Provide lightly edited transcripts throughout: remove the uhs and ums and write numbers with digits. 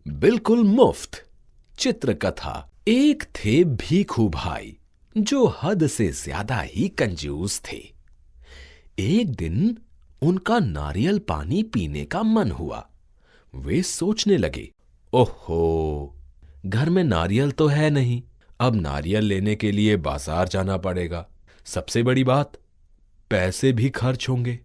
बिल्कुल मुफ्त। चित्रकथा। एक थे भीखू भाई जो हद से ज्यादा ही कंजूस थे। एक दिन उनका नारियल पानी पीने का मन हुआ। वे सोचने लगे, ओहो, घर में नारियल तो है नहीं। अब नारियल लेने के लिए बाजार जाना पड़ेगा। सबसे बड़ी बात, पैसे भी खर्च होंगे।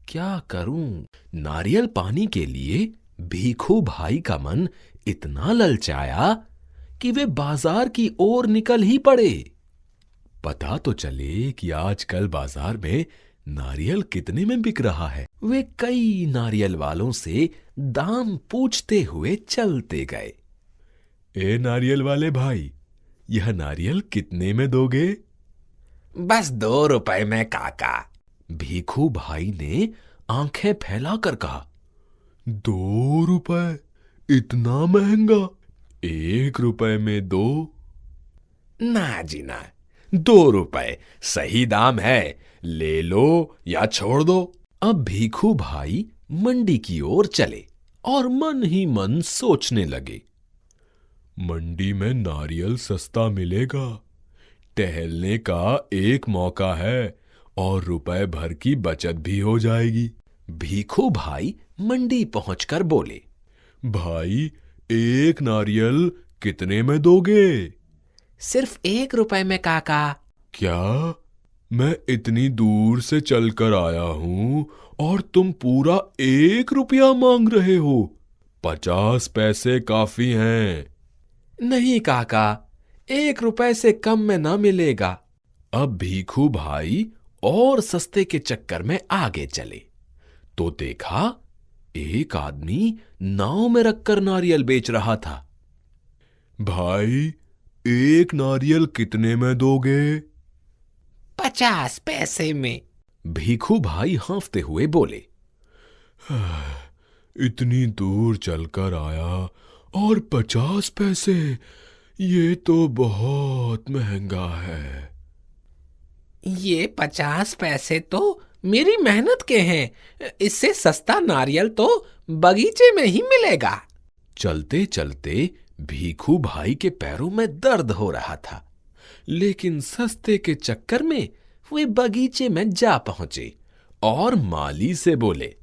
क्या करूं? नारियल पानी के लिए भीखू भाई का मन इतना ललचाया कि वे बाजार की ओर निकल ही पड़े। पता तो चले कि आजकल बाजार में नारियल कितने में बिक रहा है। वे कई नारियल वालों से दाम पूछते हुए चलते गए। ए नारियल वाले भाई, यह नारियल कितने में दोगे? बस 2 रुपए में काका। भीखू भाई ने आंखें फैलाकर कहा। 2 रुपए? इतना महंगा? 1 रुपए में दो। ना जी ना, 2 रुपए सही दाम है। ले लो या छोड़ दो। अब भीखू भाई मंडी की ओर चले और मन ही मन सोचने लगे। मंडी में नारियल सस्ता मिलेगा, टहलने का एक मौका है और रुपए भर की बचत भी हो जाएगी। भीखू भाई मंडी पहुंचकर बोले, भाई, एक नारियल कितने में दोगे? सिर्फ 1 रुपए में काका। क्या? मैं इतनी दूर से चलकर आया हूं और तुम पूरा 1 रुपया मांग रहे हो? 50 पैसे काफी हैं। नहीं काका, 1 रुपए से कम में ना मिलेगा। अब भीखू भाई और सस्ते के चक्कर में आगे चले तो देखा, एक आदमी नाव में रखकर नारियल बेच रहा था। भाई, एक नारियल कितने में दोगे? 50 पैसे में। भीखू भाई हांफते हुए बोले, इतनी दूर चलकर आया और 50 पैसे? ये तो बहुत महंगा है। ये 50 पैसे तो मेरी मेहनत के हैं। इससे सस्ता नारियल तो बगीचे में ही मिलेगा। चलते चलते भीखू भाई के पैरों में दर्द हो रहा था, लेकिन सस्ते के चक्कर में वे बगीचे में जा पहुंचे और माली से बोले,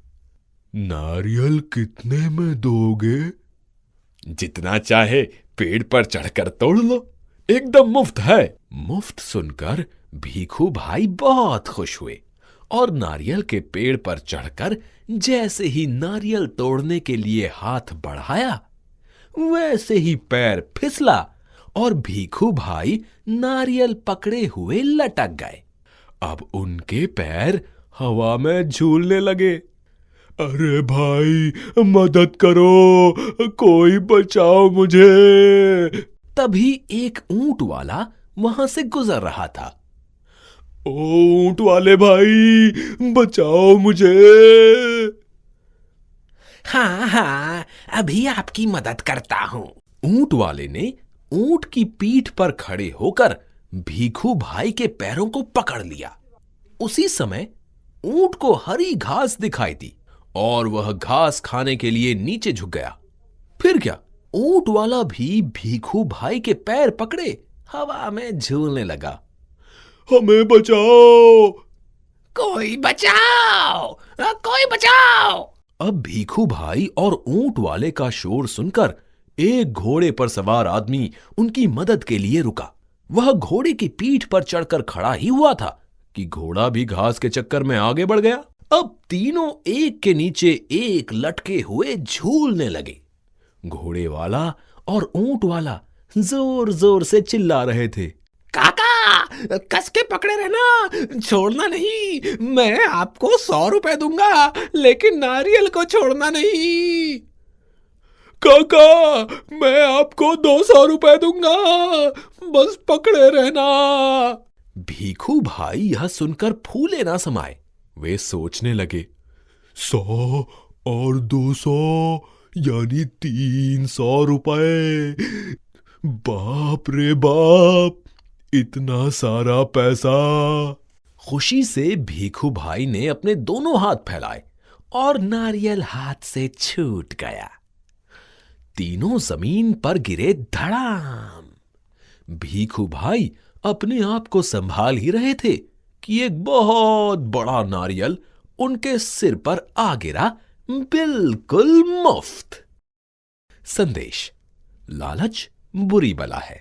नारियल कितने में दोगे? जितना चाहे पेड़ पर चढ़कर तोड़ लो, एकदम मुफ्त है। मुफ्त सुनकर भीखू भाई बहुत खुश हुए और नारियल के पेड़ पर चढ़कर जैसे ही नारियल तोड़ने के लिए हाथ बढ़ाया, वैसे ही पैर फिसला और भीखू भाई नारियल पकड़े हुए लटक गए। अब उनके पैर हवा में झूलने लगे। अरे भाई, मदद करो, कोई बचाओ मुझे। तभी एक ऊंट वाला वहां से गुजर रहा था। ओ ऊंट वाले भाई, बचाओ मुझे। हाँ हाँ, अभी आपकी मदद करता हूँ। ऊंट वाले ने ऊंट की पीठ पर खड़े होकर भीखू भाई के पैरों को पकड़ लिया। उसी समय ऊंट को हरी घास दिखाई दी और वह घास खाने के लिए नीचे झुक गया। फिर क्या, ऊंट वाला भी भीखू भाई के पैर पकड़े हवा में झूलने लगा। हमें बचाओ, कोई बचाओ, कोई बचाओ। अब भीखू भाई और ऊंट वाले का शोर सुनकर एक घोड़े पर सवार आदमी उनकी मदद के लिए रुका। वह घोड़े की पीठ पर चढ़कर खड़ा ही हुआ था कि घोड़ा भी घास के चक्कर में आगे बढ़ गया। अब तीनों एक के नीचे एक लटके हुए झूलने लगे। घोड़े वाला और ऊंट वाला जोर जोर से चिल्ला रहे थे, काका, कस के पकड़े रहना, छोड़ना नहीं। मैं आपको 100 रुपए दूंगा, लेकिन नारियल को छोड़ना नहीं। काका, मैं आपको 200 रुपए दूंगा, बस पकड़े रहना। भीखू भाई यह सुनकर फूले ना समाये। वे सोचने लगे, 100 और 200 यानी 300 रुपए। बाप रे बाप, इतना सारा पैसा। खुशी से भीखू भाई ने अपने दोनों हाथ फैलाए और नारियल हाथ से छूट गया। तीनों जमीन पर गिरे धड़ाम। भीखू भाई अपने आप को संभाल ही रहे थे कि एक बहुत बड़ा नारियल उनके सिर पर आ गिरा, बिल्कुल मुफ्त। संदेश: लालच बुरी बला है।